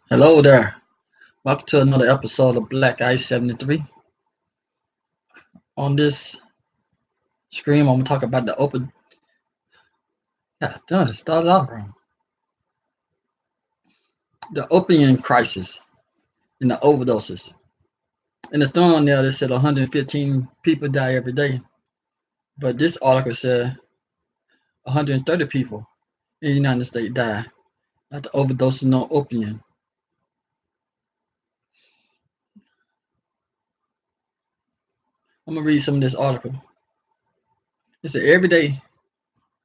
Hello there. Welcome to another episode of Black Ice 73. On this screen, I'm going to talk about the open. Yeah, done. Started off wrong. The opium crisis and the overdoses. In the thumbnail, they said 115 people die every day. But this article said 130 people in the United States die after overdosing on opium. I'm going to read some of this article. It said every day,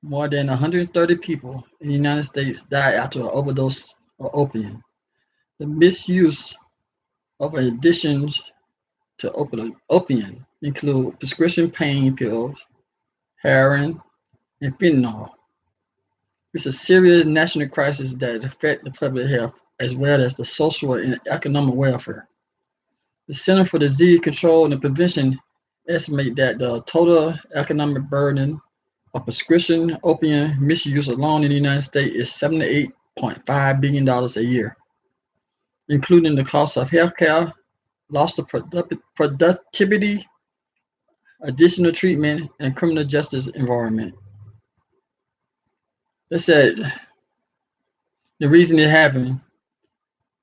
more than 130 people in the United States die after an overdose of opium. The misuse of additions to opiates include prescription pain pills, heroin, and fentanyl. It's a serious national crisis that affects the public health as well as the social and economic welfare. The Center for Disease Control and Prevention estimate that the total economic burden of prescription opium misuse alone in the United States is $78.5 billion a year, including the cost of healthcare, loss of productivity, additional treatment, and criminal justice environment. They said the reason it happened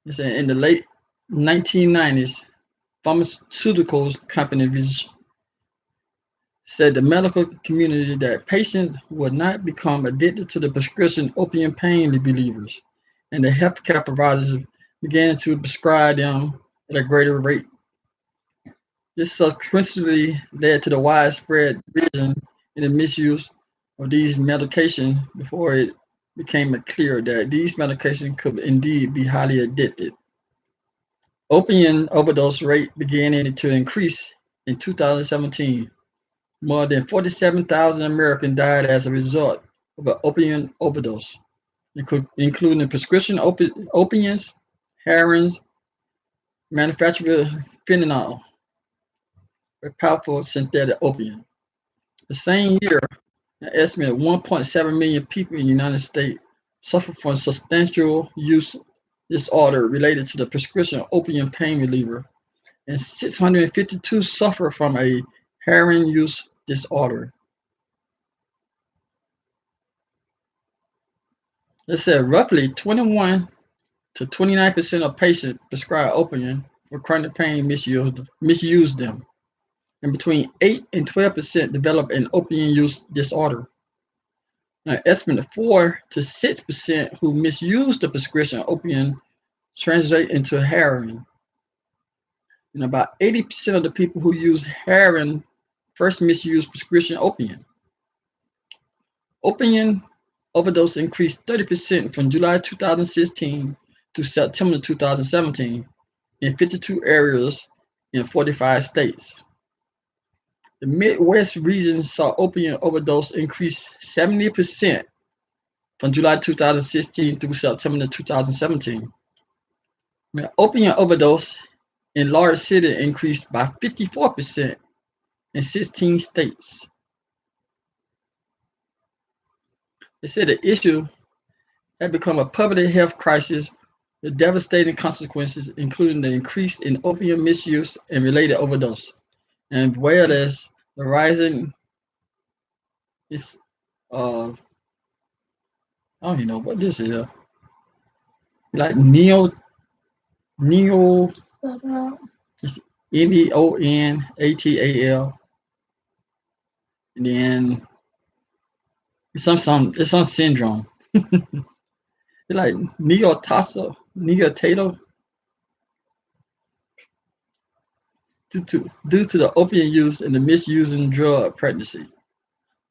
is that in the late 1990s, pharmaceutical companies said the medical community that patients would not become addicted to the prescription opium pain relievers, and the healthcare providers began to prescribe them at a greater rate. This subsequently led to the widespread division in the misuse of these medications before it became clear that these medications could indeed be highly addictive. Opium overdose rate began to increase in 2017. More than 47,000 Americans died as a result of an opium overdose, including prescription opiates, heroin, manufactured fentanyl, a powerful synthetic opium. The same year, an estimated 1.7 million people in the United States suffer from substantial use disorder related to the prescription opium pain reliever, and 652 suffer from a heroin use disorder. They said roughly 21 to 29% of patients prescribed opium for chronic pain misuse them, and between 8 and 12% develop an opium use disorder. An estimated 4 to 6% who misuse the prescription opium translate into heroin. And about 80% of the people who use heroin first misuse prescription opium. Opium overdose increased 30% from July 2016 to September 2017 in 52 areas in 45 states. The Midwest region saw opium overdose increase 70% from July 2016 through September 2017. Opium overdose in large cities increased by 54% in 16 states. They said the issue had become a public health crisis with devastating consequences, including the increase in opium misuse and related overdose, and well as the rising is I don't even know what this is. Like neo it's Neonatal, and then it's some syndrome. It's like neotato due to the opium use and the misusing drug pregnancy.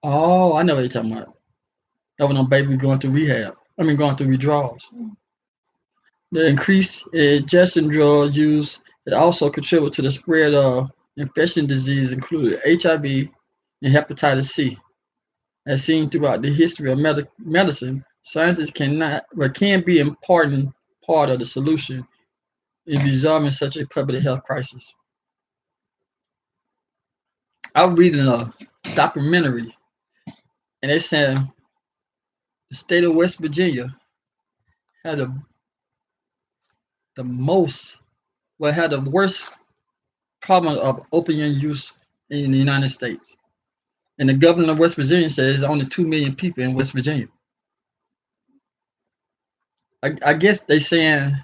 Oh, I know what you're talking about. That when a baby going through rehab. I mean going through withdrawals. The increased ingestion drug use it also contribute to the spread of infection disease, including HIV and hepatitis C. As seen throughout the history of medicine, scientists can be an important part of the solution in resolving such a public health crisis. I was reading a documentary, and they said the state of West Virginia had a the most, well, had the worst problem of opium use in the United States. And the governor of West Virginia says there's only 2 million people in West Virginia. I guess they saying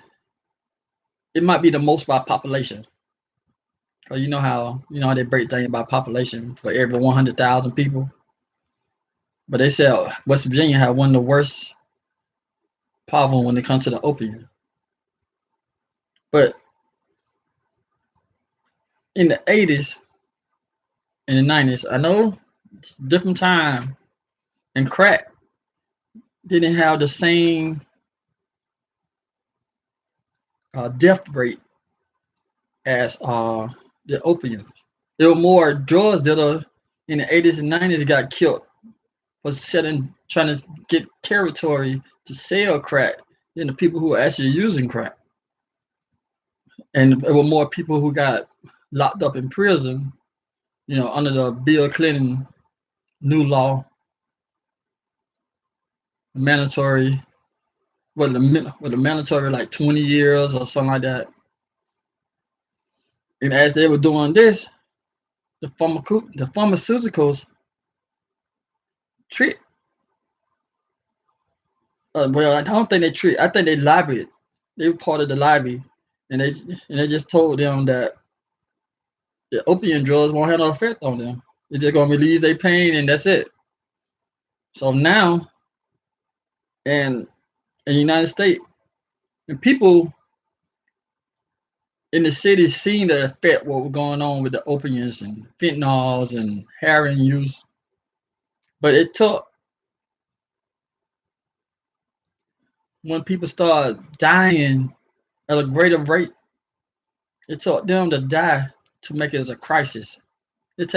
it might be the most by population. Cause you know how they break things by population for every 100,000 people. But they said West Virginia had one of the worst problem when it comes to the opium. But in the 80s and the 90s, I know it's a different time, and crack didn't have the same death rate as the opium. There were more drugs that are in the 80s and 90s got killed for trying to get territory to sell crack than the people who were actually using crack. And there were more people who got locked up in prison, under the Bill Clinton new law, mandatory, the mandatory like 20 years or something like that. And as they were doing this, the pharmaceuticals treat. Well, I don't think they treat. I think they lobbied. They were part of the lobby, and they just told them that the opium drugs won't have no effect on them. They're just gonna release their pain, and that's it. So now, in the United States, and people in the city seeing the effect what was going on with the opiates and fentanyls and heroin use, but it took when people start dying at a greater rate, it took them to die to make it as a crisis. It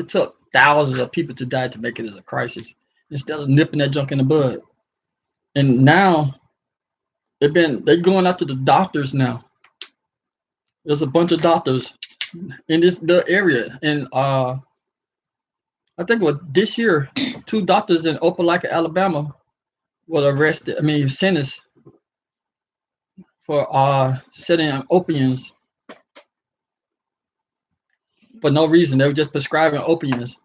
took thousands of people to die to make it as a crisis instead of nipping that junk in the bud. And now they're going after the doctors now. There's a bunch of doctors in the area, and I think this year, 2 doctors in Opelika, Alabama, were arrested. I mean, sentenced for selling opiums for no reason. They were just prescribing opiums,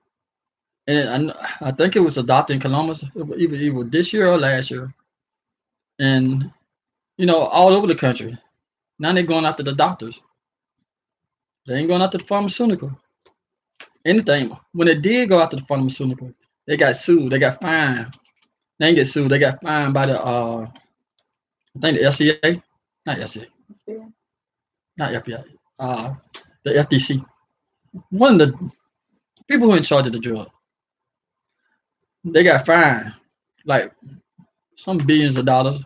and I think it was a doctor in Columbus, either this year or last year, and all over the country. Now they're going after the doctors. They ain't going after the pharmaceutical. Anything. When they did go after the pharmaceutical, they got sued. They got fined. They didn't get sued. They got fined by the I think the LCA, not LCA, not FBI, the FTC. One of the people who are in charge of the drug. They got fined like some billions of dollars,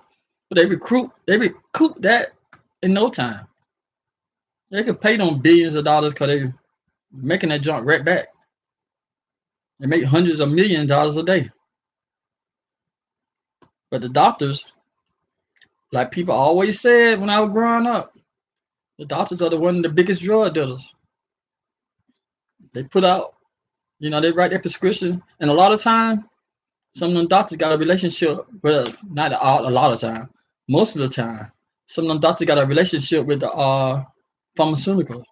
but they recoup that in no time. They could pay them billions of dollars because they making that junk right back. They make hundreds of millions of dollars a day. But the doctors, like people always said when I was growing up, the doctors are one of the biggest drug dealers. They put out, they write their prescription, and a lot of time, some of them doctors got a relationship. Well, not a lot of time, most of the time, some of them doctors got a relationship with the pharmaceutical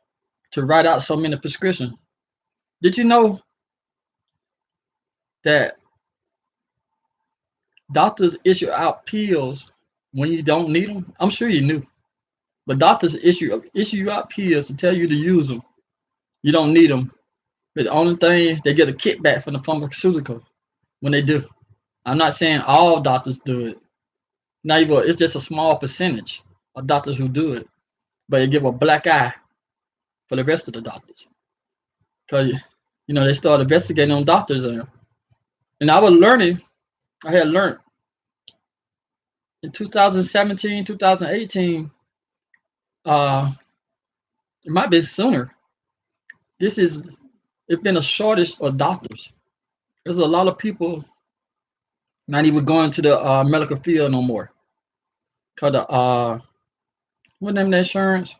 to write out so many prescriptions. Did you know that doctors issue out pills when you don't need them? I'm sure you knew, but doctors issue you out pills to tell you to use them. You don't need them, but the only thing they get a kickback from the pharmaceutical when they do. I'm not saying all doctors do it. Not even, it's just a small percentage of doctors who do it, but they give a black eye for the rest of the doctors because they start investigating on doctors, and I had learned in 2017, 2018, it might be sooner. It's been a shortage of doctors. There's a lot of people not even going to the medical field no more. Cause the what name of the insurance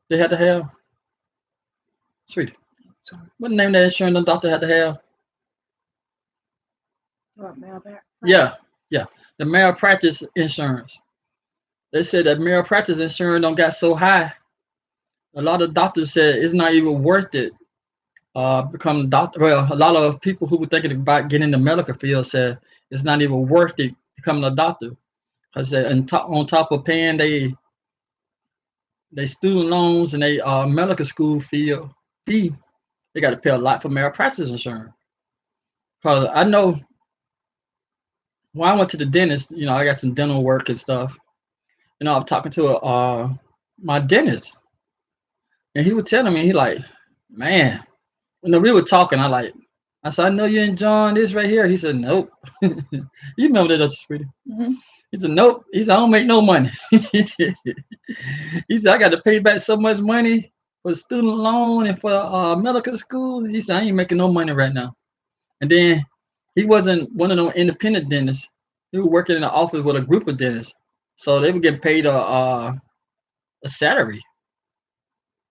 they had to have? Sweetie. What name of the insurance the doctor had to have? What, malpractice? Yeah. The malpractice insurance. they said that malpractice insurance don't got so high. A lot of doctors said it's not even worth it. Become a doctor. Well, a lot of people who were thinking about getting in the medical field said it's not even worth it becoming a doctor because on top of paying they student loans and they medical school fee, they got to pay a lot for malpractice insurance. Cause I know when I went to the dentist, I got some dental work and stuff. I'm talking to my dentist, and he was telling me, he like, man, we were talking. I said, I know you enjoying this right here. He said, nope. You remember that, Dr. Sweetie? Hmm. He said, nope. He said, I don't make no money. He said, I got to pay back so much money for student loan and for medical school. He said, I ain't making no money right now. And then he wasn't one of them independent dentists. He was working in the office with a group of dentists. So they were getting paid a salary.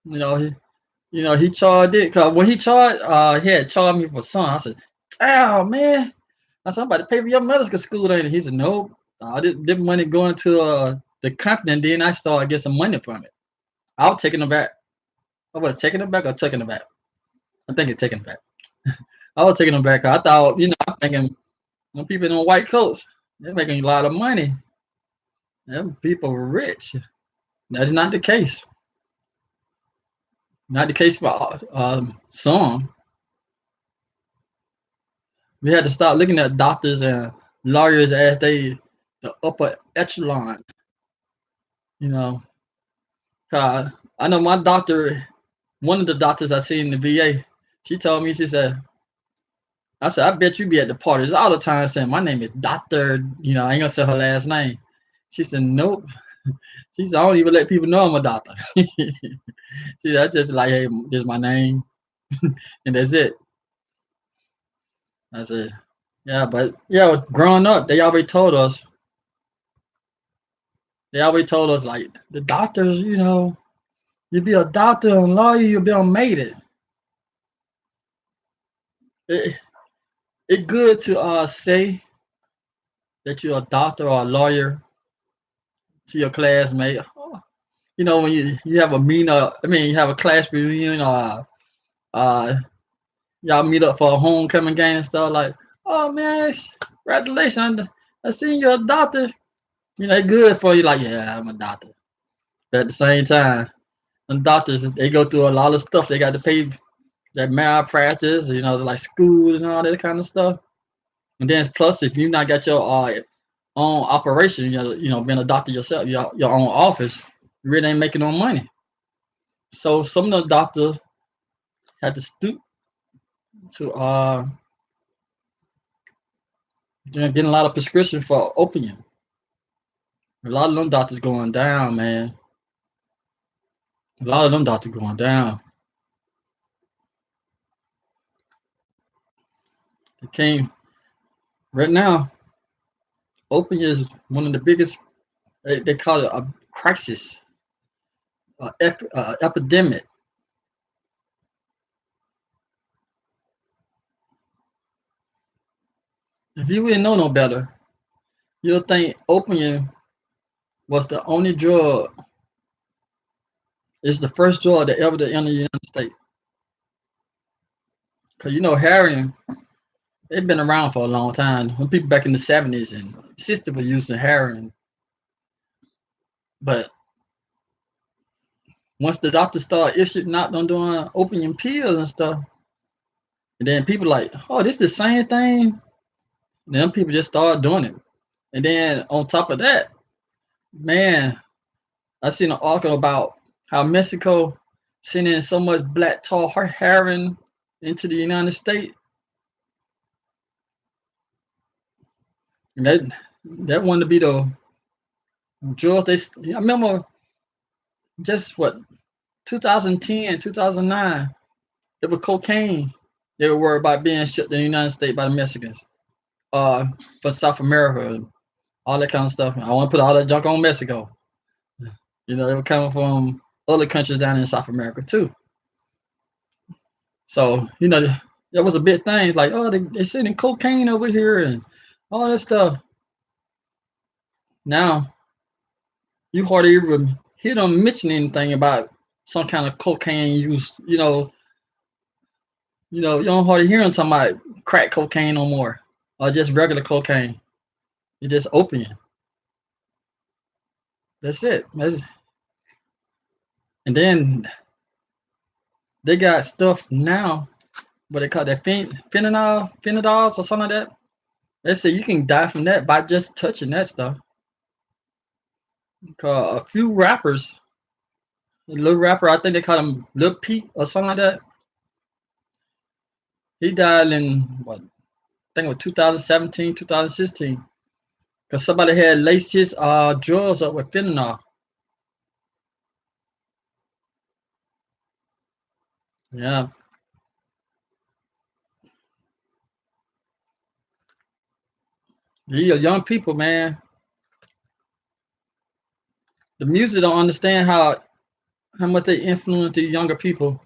You know, he charged it because when he charged, he had charged me for some. I said, "Damn, man!" I said, "I'm about to pay for your medical school." Then he said, "Nope, this money going to the company, and then I started getting some money from it." I was taking it back. I was taking it back or taking it back. I think it's taking it back. I was taking it back. I thought, I'm thinking when people in white coats, they're making a lot of money. Them people are rich. That's not the case. Not the case for some. We had to start looking at doctors and lawyers as the upper echelon. You know, 'Cause I know my doctor, one of the doctors I see in the VA, she told me, she said, I said, I bet you be at the parties all the time saying my name is Doctor. I ain't gonna say her last name. She said, nope. She said, I don't even let people know I'm a doctor. She said, I just like, hey, this is my name, and that's it. I said, yeah, but yeah, growing up, they always told us like the doctors, you be a doctor and lawyer, you'll be on made it. It it good to say that you're a doctor or a lawyer to your classmate. When you have a you have a class reunion or uh y'all meet up for a homecoming game and stuff like, oh man, congratulations, I seen you're a doctor. It's good for you. Like, yeah, I'm a doctor. But at the same time, and doctors, they go through a lot of stuff. They got to pay that malpractice, like school and all that kind of stuff. And then plus, if you not got your own operation, being a doctor yourself, your own office, you really ain't making no money. So some of the doctors had to stoop to getting a lot of prescription for opium. A lot of them doctors going down, man. A lot of them doctors going down. It came right now. Opium is one of the biggest. They call it a crisis, epidemic. If you didn't know no better, you'll think opium was the only drug. It's the first drug that ever to enter the United States. Cause heroin, it's been around for a long time. When people back in the 70s and 60s were using heroin, but once the doctor started issuing not on doing opium pills and stuff, and then people like, oh, this the same thing. And then people just started doing it. And then on top of that, man, I seen an article about how Mexico sending so much black tar heroin into the United States. And that wanted to be the drugs. I remember just what 2010, 2009, it was cocaine. They were worried about being shipped to the United States by the Mexicans, from South America, and all that kind of stuff. I want to put all that junk on Mexico. They were coming from other countries down in South America too. So, that was a big thing. It's like, oh, they sending cocaine over here and all that stuff. Now, You hardly even hear them mention anything about some kind of cocaine use. You don't hardly hear them talking about crack cocaine no more, or just regular cocaine. You just opium. That's it. And then they got stuff now, what they call that phenols or something like that. They say you can die from that by just touching that stuff. Cause a few rappers, a little rapper, I think they call him Lil Pete or something like that. He died in what I think it was 2017, 2016. Cause somebody had laced his drugs up with fentanyl. Yeah, these young people, man. The music don't understand how much they influence the younger people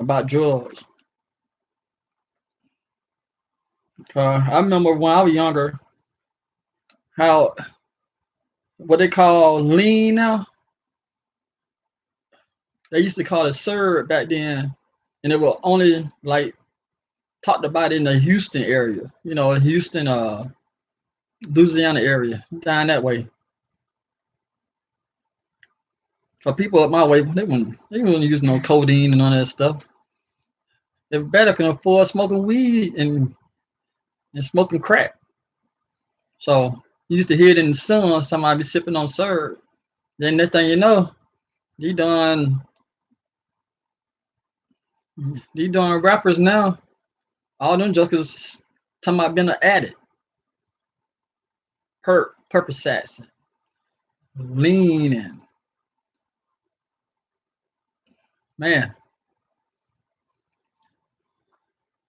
about drugs. I remember when I was younger, how what they call lean now, they used to call it syrup back then, and it was only like talked about in the Houston area, Houston, Louisiana area, down that way. For people up my way, they wouldn't use no codeine and all that stuff. They better can afford smoking weed and smoking crack. So you used to hear it in the sun, somebody be sipping on syrup. Then next thing you know, you done these darn rappers now, all them jokers talking about being an addict, Percocets, lean, and man.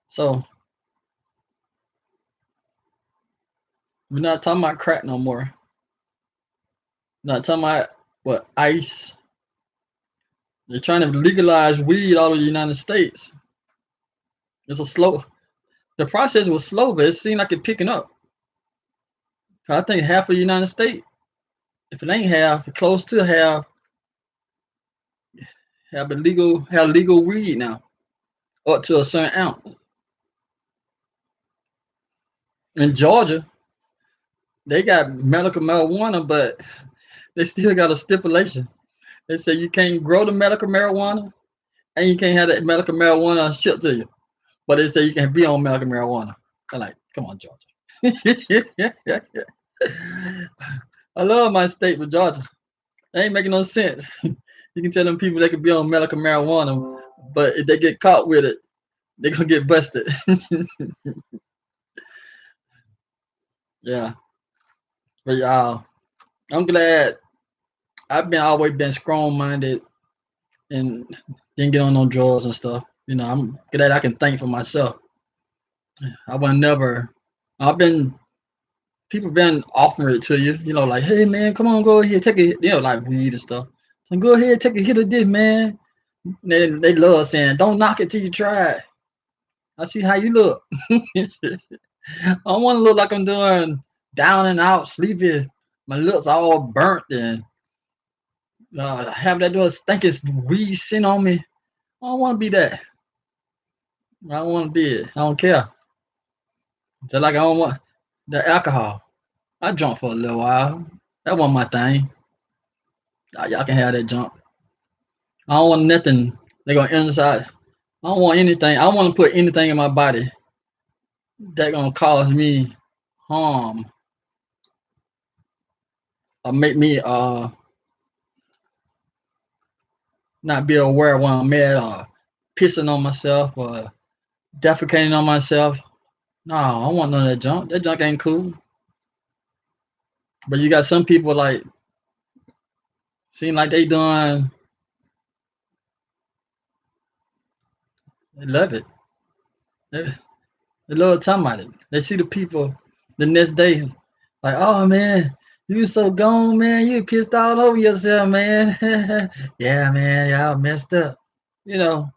So we're not talking about crack no more. Not talking about what ice. They're trying to legalize weed all over the United States. It's a slow. The process was slow, but it seemed like it's picking up. I think half of the United States, if it ain't half, close to half, have legal weed now, up to a certain ounce. In Georgia, they got medical marijuana, but they still got a stipulation. They say you can't grow the medical marijuana and you can't have that medical marijuana shipped to you. But they say you can be on medical marijuana. I'm like, come on, Georgia. I love my state, but Georgia, it ain't making no sense. You can tell them people they can be on medical marijuana, but if they get caught with it, they're gonna get busted. Yeah, but I'm glad I've always been strong minded and didn't get on no drugs and stuff. I'm glad I can think for myself. I would never. I've been people been offering it to you. Like, hey man, come on, go ahead, take a hit. Like weed and stuff. So go ahead, take a hit of this, man. They love saying, don't knock it till you try it. I see how you look. I don't want to look like I'm doing down and out, sleepy. My lips all burnt and have that little stinking weed sitting on me. I don't want to be that. I don't want to be it. I don't care. Just like I don't want the alcohol. I drunk for a little while. That wasn't my thing. Y'all can have that junk. I don't want nothing. They're gonna inside. I don't want anything. I don't want to put anything in my body that gonna cause me harm or make me not be aware when I'm mad or pissing on myself or defecating on myself. No, I don't want none of that junk. That junk ain't cool. But you got some people like seem like they doing. They love it. They love talking about it. They see the people the next day, like, oh man, you so gone, man. You pissed all over yourself, man. Yeah, man, y'all messed up. You know,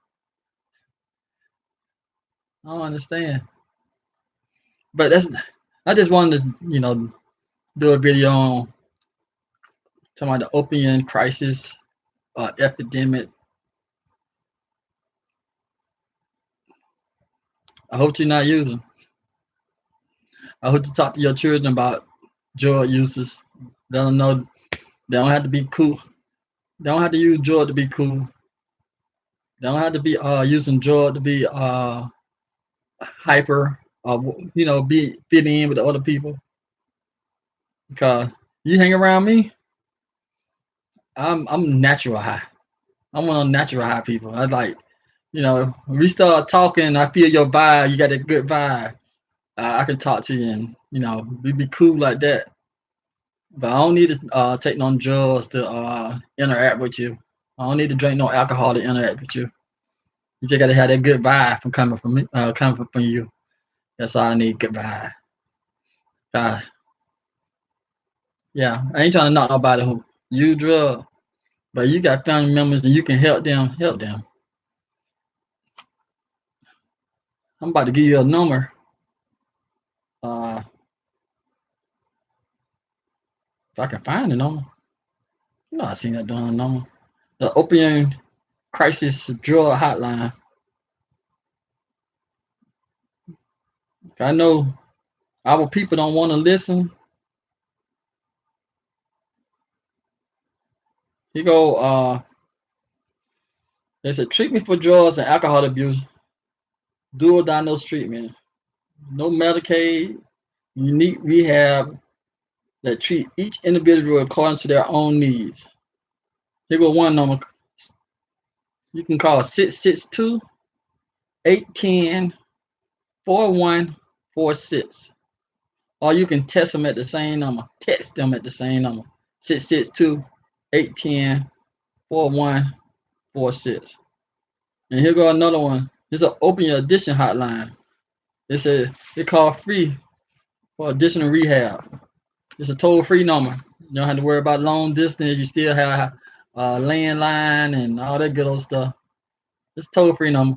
I don't understand. But I just wanted to, do a video on Talking about the opioid crisis, epidemic. I hope you're not using. I hope you talk to your children about drug uses. They don't know. They don't have to be cool. They don't have to use drug to be cool. They don't have to be using drug to be hyper or be fit in with the other people. Because you hang around me, I'm natural high. I'm one of natural high people. I like, when we start talking, I feel your vibe. You got a good vibe. I can talk to you, and we be cool like that. But I don't need to take no drugs to interact with you. I don't need to drink no alcohol to interact with you. You just gotta have that good vibe from coming from me, coming from you. That's all I need, good vibe. Uh, yeah, I ain't trying to knock nobody who use drugs, but you got family members and you can help them. Help them. I'm about to give you a number. Uh, if I can find the number, I seen that doing a number. The Opioid Crisis Drug Hotline. I know our people don't want to listen. He go, they said treatment for drugs and alcohol abuse, dual diagnosis treatment, no Medicaid, unique rehab that treat each individual according to their own needs. Here go one number. You can call 662 810 4146. Or you can test them at the same number. Text them at the same number. 662 810 4146. And here go another one. It's an open your addiction hotline. They call free for additional rehab. It's a toll-free number. You don't have to worry about long distance. You still have landline and all that good old stuff. It's a toll-free number.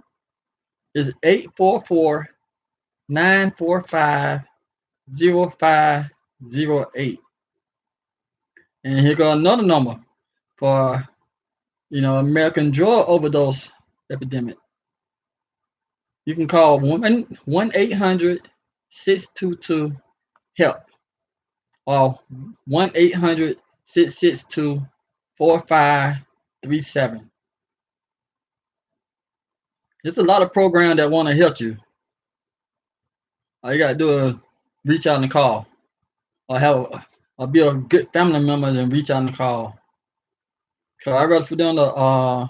It's 844-945-0508. And here go another number for American drug overdose epidemic. You can call 1-800-622-HELP or 1-800-662-4537. There's a lot of programs that want to help you. All you gotta do is reach out and call, or be a good family member and reach out and call. So I'd rather for them to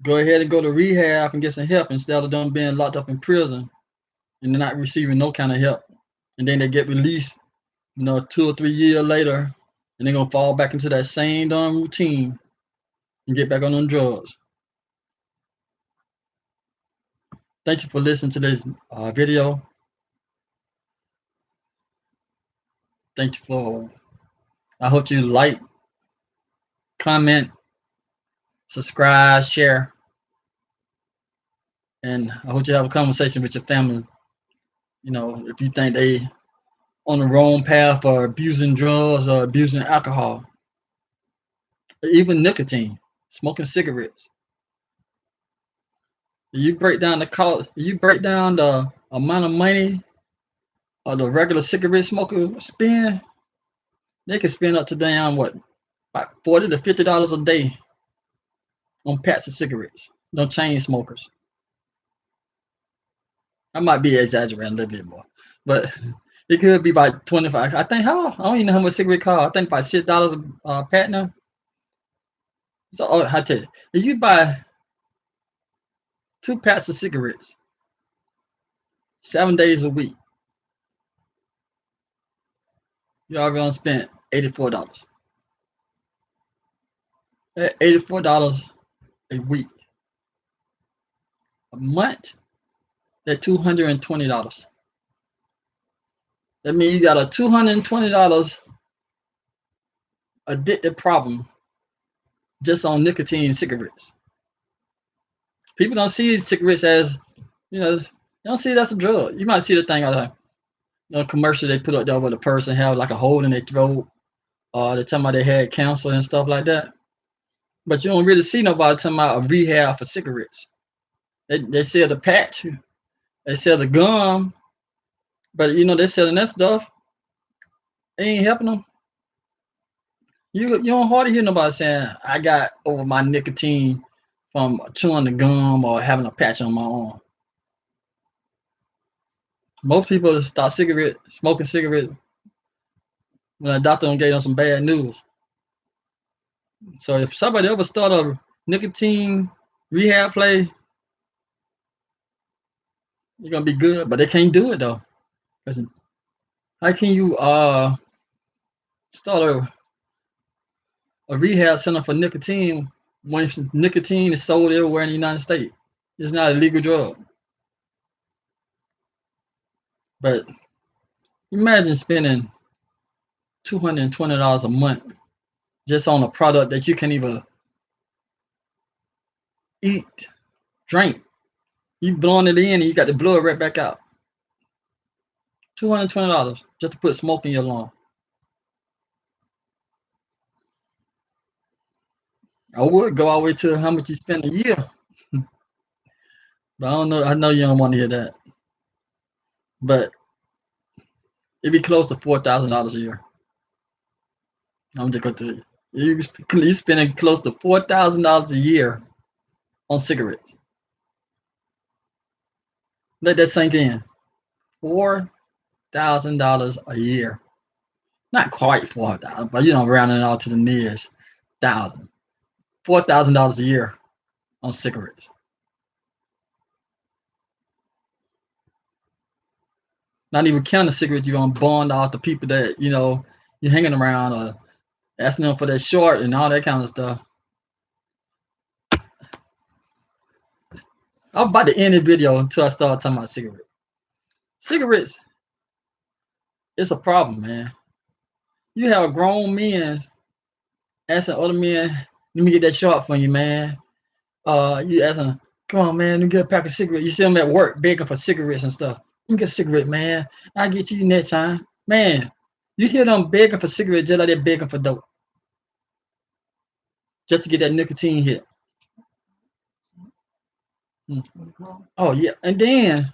go ahead and go to rehab and get some help instead of them being locked up in prison and they're not receiving no kind of help. And then they get released, 2 or 3 years later, and they're gonna fall back into that same dumb routine and get back on them drugs. Thank you for listening to this video. Thank you for. I hope you like, comment, subscribe, share, and I hope you have a conversation with your family. If you think they on the wrong path or abusing drugs or abusing alcohol, or even nicotine, smoking cigarettes. You break down the cost. You break down the amount of money or the regular cigarette smoker spend. They can spend up to damn what, about $40 to $50 a day on packs of cigarettes. No chain smokers. I might be exaggerating a little bit more, but it could be about 25. I think I don't even know how much cigarette cost. I think about $6 a pack now. So I tell you, if you buy 2 packs of cigarettes 7 days a week, you already gonna spend $84. $84 a week. A month, that's $220. That means you got a $220 addictive problem just on nicotine cigarettes. People don't see cigarettes as, they don't see it as a drug. You might see the thing out of the commercial they put up there where the person have like a hole in their throat They talking about they had cancer and stuff like that. But you don't really see nobody talking about a rehab for cigarettes. They sell the patch, they sell the gum, but they selling that stuff. It ain't helping them. You don't hardly hear nobody saying I got over my nicotine from chewing the gum or having a patch on my arm. Most people start smoking cigarette when a doctor gave them some bad news. So if somebody ever start a nicotine rehab play, you're gonna be good, but they can't do it though. Cause how can you start a rehab center for nicotine when nicotine is sold everywhere in the United States? It's not a legal drug. But imagine spending $220 a month just on a product that you can't even eat, drink. You blowing it in and you got to blow it right back out. $220 just to put smoke in your lung. I would go all the way to how much you spend a year. But I don't know. I know you don't want to hear that. But it'd be close to $4,000 a year. I'm just gonna tell you. You're spending close to $4,000 a year on cigarettes. Let that sink in. $4,000 a year. Not quite 4,000, but rounding it out to the nearest thousand. $4,000 a year on cigarettes. Not even counting the cigarettes you're gonna bond off the people that you're hanging around or asking them for that short and all that kind of stuff. I'm about to end the video until I start talking about cigarettes. Cigarettes, it's a problem, man. You have grown men asking other men, let me get that short for you, man. You asking, come on, man, let me get a pack of cigarettes. You see them at work begging for cigarettes and stuff. Let me get a cigarette, man. I'll get to you next time. Man, you hear them begging for cigarettes just like they're begging for dope. Just to get that nicotine hit. Oh, yeah. And then,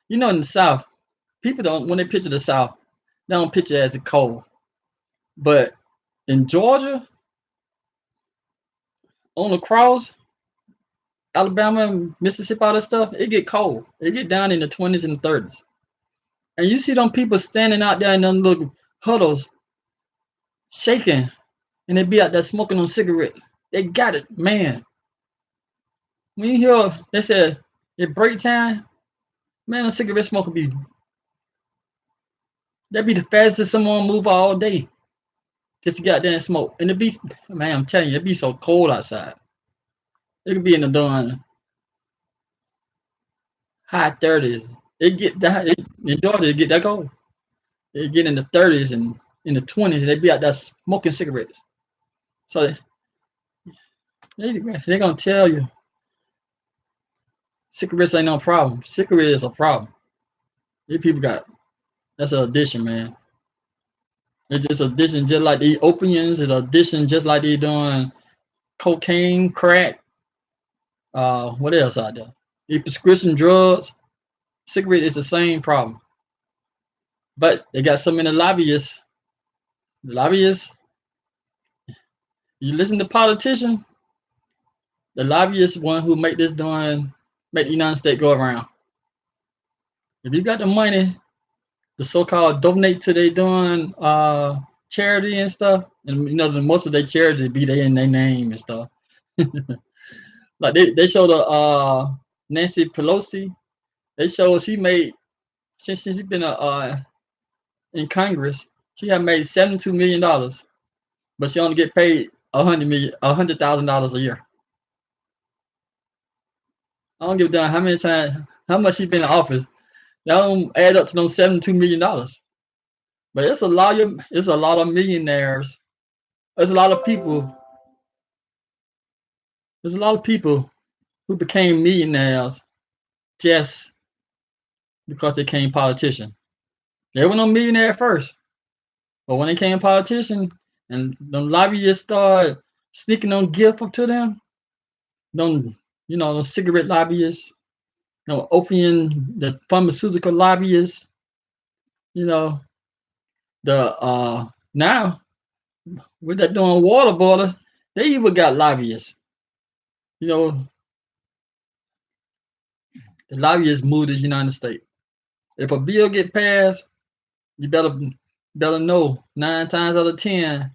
in the South, people don't, when they picture the South, they don't picture it as a cold. But in Georgia, on the cross, Alabama, Mississippi, all that stuff, it get cold. It get down in the 20s and 30s. And you see them people standing out there in them little huddles, shaking, and they be out there smoking on cigarettes. They got it, man. When you hear, they said, at break time, man, a cigarette smoker that'd be the fastest someone move all day. Just to get out there and smoke. And man, I'm telling you, it'd be so cold outside. It could be in the darn high 30s. In Georgia, it get that cold. It get in the 30s and in the 20s, and they be out there smoking cigarettes. So they're gonna tell you cigarettes ain't no problem. Cigarettes is a problem. These people that's an addiction, man. It's just addiction, just like the opiates. It's addiction, just like they doing cocaine, crack. What else out there? The prescription drugs. Cigarette is the same problem. But they got so many lobbyists. Lobbyists, you listen to politicians, the lobbyists one who make the United States go around. If you got the money, the so-called donate to they doing charity and stuff, and most of their charity be there in their name and stuff. Like they show the Nancy Pelosi, they show she made, since she's been in Congress, she had made $72 million, but she only get paid $100,000 a year. I don't give a damn how much she been in office. That don't add up to those $72 million. But it's a lot of millionaires. There's a lot of people. There's a lot of people who became millionaires just because they became politicians. They were no millionaire at first, but when they became politician, and the lobbyists start sneaking on gift up to them. Them, the cigarette lobbyists, opium, the pharmaceutical lobbyists, you know, the now with that doing water border, they even got lobbyists. You know, the lobbyists move the United States. If a bill get passed, you better know 9 times out of 10,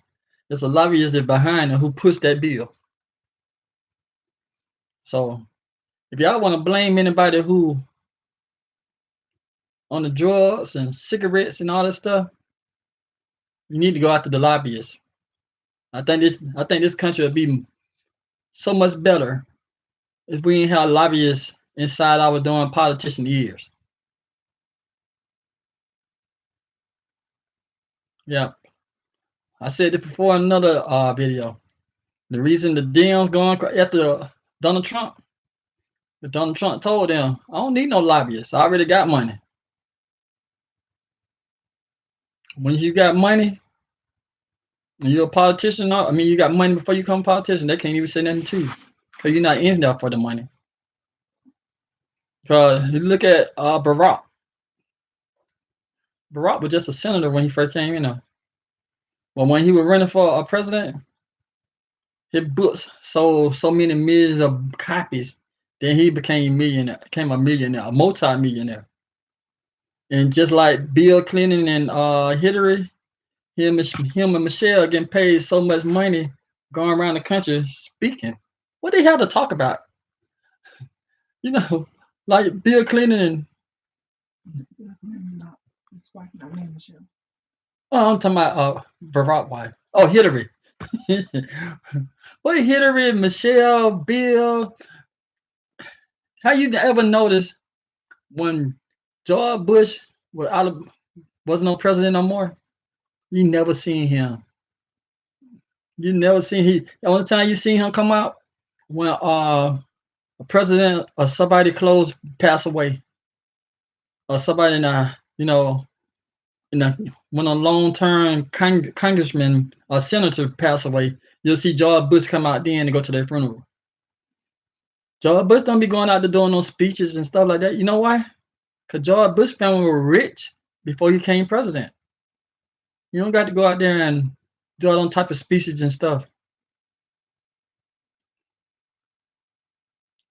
there's a lobbyist that behind it who pushed that bill. So if y'all want to blame anybody who on the drugs and cigarettes and all that stuff, you need to go after the lobbyists. I think this country would be so much better if we ain't have lobbyists inside our doing politician ears. Yeah, I said it before in another video. The reason the Dems going after Donald Trump, Donald Trump told them, "I don't need no lobbyists. I already got money." When you got money and you're a politician, I mean, you got money before you become a politician, they can't even say nothing to you because you're not in there for the money. Because you look at Barack. Barack was just a senator when he first came in there. But when he was running for a president, his books sold so many millions of copies. Then he became a millionaire, a multi-millionaire. And just like Bill Clinton and Hillary, him and Michelle getting paid so much money going around the country speaking. What they have to talk about? You know, like Bill Clinton and I'm talking about Barack wife. Oh, Hillary. What Hillary, Michelle, Bill? How you ever notice when George Bush wasn't no president no more? You never seen him. You never seen he. The only time you seen him come out when a president or somebody close pass away, or somebody when a long-term congressman or senator pass away, you'll see George Bush come out then to go to their funeral. George Bush don't be going out there doing no speeches and stuff like that. You know why? Because George Bush family were rich before he became president. You don't got to go out there and do all them type of speeches and stuff.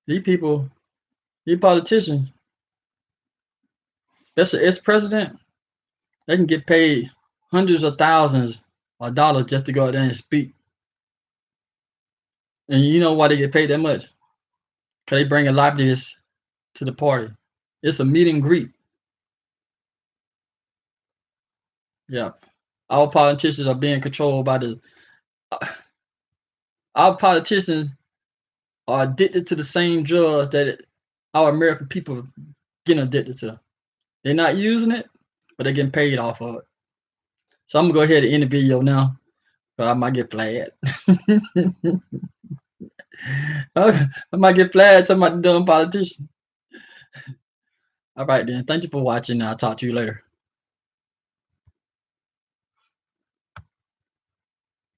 These people, these politicians, that's an ex-president, they can get paid hundreds of thousands of dollars just to go out there and speak. And you know why they get paid that much? Because they bring a lobbyist to the party. It's a meet and greet. Yeah. Our politicians are being controlled by our politicians are addicted to the same drugs that our American people getting addicted to. They're not using it, but they're getting paid off of it. So I'm gonna go ahead and end the video now, but I might get flagged. I might get flagged talking about the dumb politician. All right then. Thank you for watching. I'll talk to you later.